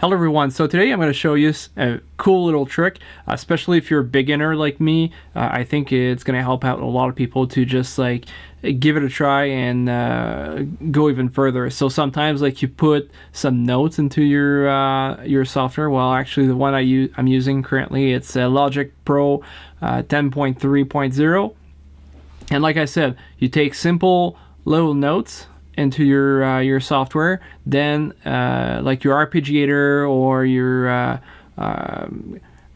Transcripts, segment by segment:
Hello everyone, so today I'm going to show you a cool little trick, especially if you're a beginner like me. I think it's going to help out a lot of people to just like give it a try and go even further. So sometimes like you put some notes into your software. Well, actually the one I'm using currently, it's Logic Pro 10.3.0, and like I said, you take simple little notes into your software, then like your arpeggiator or your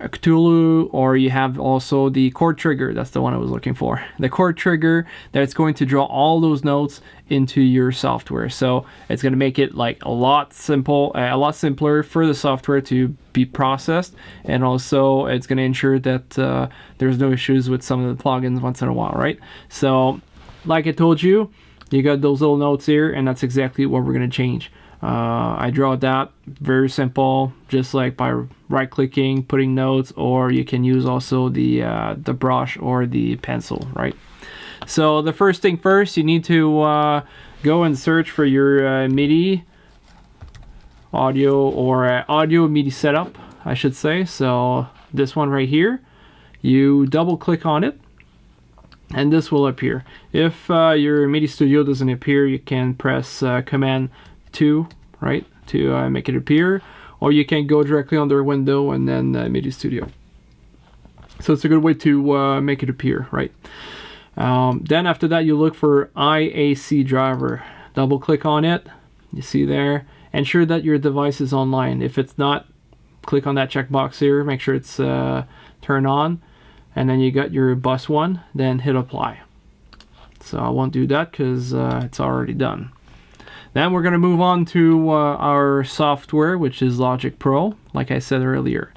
Cthulhu, or you have also the chord trigger. That's the one I was looking for, the chord trigger that's going to draw all those notes into your software. So it's going to make it like a lot simpler for the software to be processed, and also it's going to ensure that there's no issues with some of the plugins once in a while, right? So like I told you, you got those little notes here, and that's exactly what we're going to change. I draw that very simple, just like by right clicking, putting notes, or you can use also the brush or the pencil, right? So the first thing first, you need to go and search for your MIDI audio, or audio MIDI setup, I should say. So this one right here, you double click on it, and this will appear. If your MIDI Studio doesn't appear, you can press Command 2, right, to make it appear, or you can go directly on their window and then MIDI Studio. So it's a good way to make it appear, right? Then after that, you look for IAC driver. Double click on it. You see there. Ensure that your device is online. If it's not, click on that checkbox here. Make sure it's turned on. And then you got your bus one, then hit apply. So I won't do that because it's already done. Then we're going to move on to our software, which is Logic Pro, like I said earlier.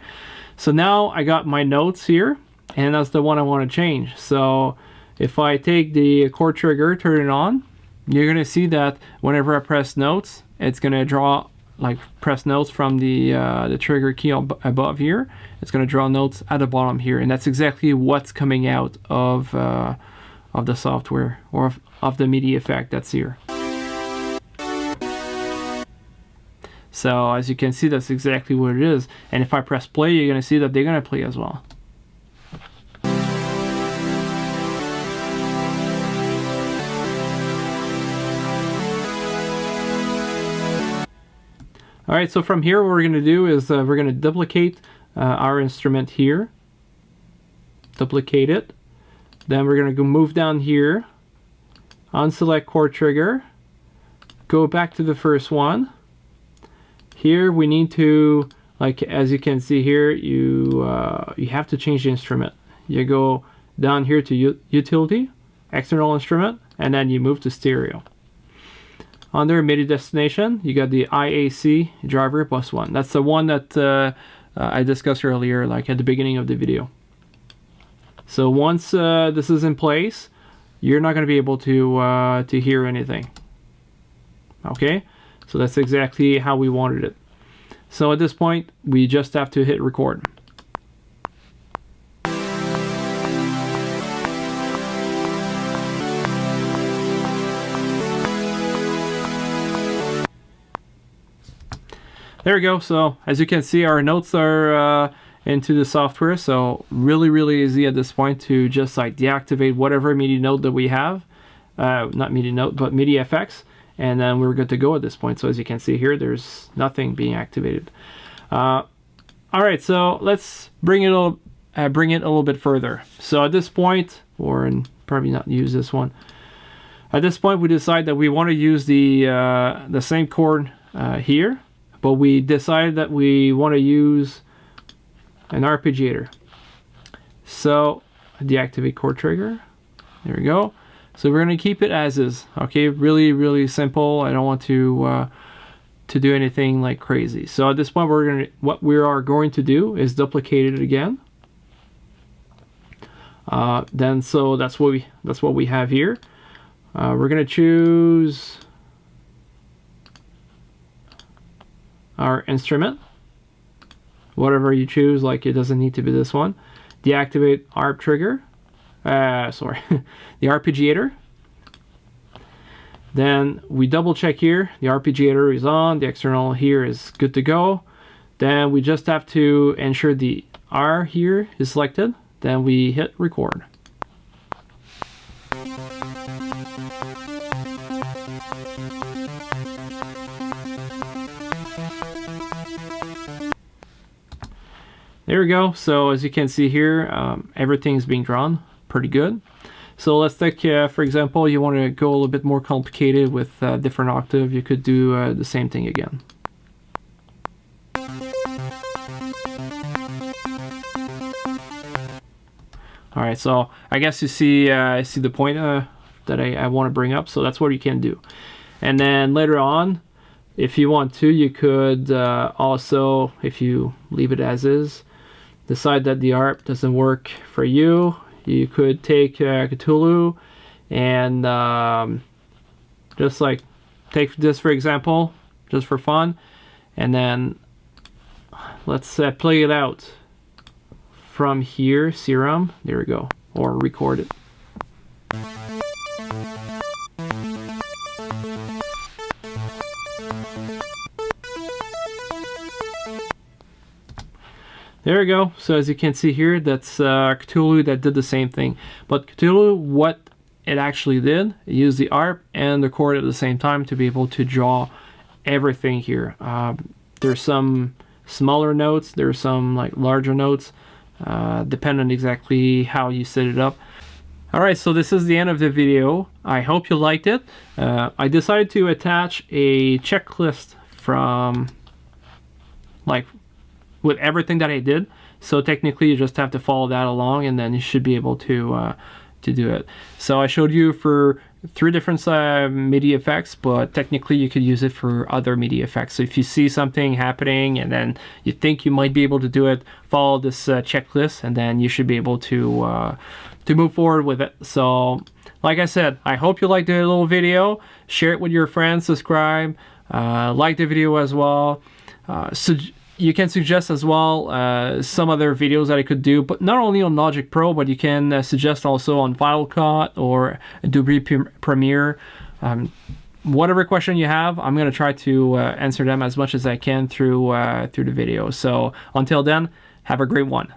So now I got my notes here, and that's the one I want to change. So if I take the chord trigger, turn it on, you're going to see that whenever I press notes, it's going to draw, like press notes from the trigger key above here. It's going to draw notes at the bottom here, and that's exactly what's coming out of the software, or of the Midi effect that's here. So as you can see, that's exactly what it is. And if I press play, you're going to see that they're going to play as well. All right, so from here, what we're going to do is we're going to duplicate our instrument here. Duplicate it. Then we're going to go move down here, unselect chord trigger, go back to the first one. Here we need to, like as you can see here, you have to change the instrument. You go down here to utility, external instrument, and then you move to stereo. Under MIDI destination, you got the IAC driver plus one. That's the one that I discussed earlier, like at the beginning of the video. So once this is in place, you're not going to be able to hear anything. Okay, so that's exactly how we wanted it. So at this point, we just have to hit record. There we go. So as you can see, our notes are into the software. So really easy at this point to just like deactivate whatever MIDI note that we have. Not MIDI note, but Midi FX. And then we're good to go at this point. So as you can see here, there's nothing being activated. All right, so let's bring it a little bit further. So at this point, or probably not use this one. At this point, we decide that we want to use the same chord here, but we decided that we want to use an arpeggiator. So deactivate chord trigger. There we go. So we're going to keep it as is. Okay, really simple. I don't want to do anything like crazy. So at this point, what we are going to do is duplicate it again. Then so that's what we have here. We're going to choose our instrument, whatever you choose. Like it doesn't need to be this one. Deactivate ARP trigger. The arpeggiator. Then we double check here, the arpeggiator is on, the external here is good to go. Then we just have to ensure the R here is selected. Then we hit record. There we go. So as you can see here, everything is being drawn pretty good. So let's take, for example, you want to go a little bit more complicated with different octave. You could do the same thing again. All right, so I guess you see the point that I want to bring up. So that's what you can do. And then later on, if you want to, you could also, if you leave it as is, decide that the ARP doesn't work for you. You could take Cthulhu and just like take this for example, just for fun, and then let's play it out from here, Serum, there we go, or record it. There we go. So as you can see here, that's Cthulhu that did the same thing. But Cthulhu, what it actually did, it used the ARP and the chord at the same time to be able to draw everything here. There's some smaller notes, there's some like larger notes, depending exactly how you set it up. Alright, so this is the end of the video. I hope you liked it. I decided to attach a checklist from like with everything that I did, so technically you just have to follow that along and then you should be able to do it. So I showed you for 3 different MIDI effects, but technically you could use it for other MIDI effects. So if you see something happening and then you think you might be able to do it, follow this checklist and then you should be able to move forward with it. So like I said, I hope you liked the little video. Share it with your friends, subscribe, like the video as well. You can suggest as well some other videos that I could do, but not only on Logic Pro, but you can suggest also on Final Cut or Adobe Premiere. Whatever question you have, I'm going to try to answer them as much as I can through the video. So until then, have a great one.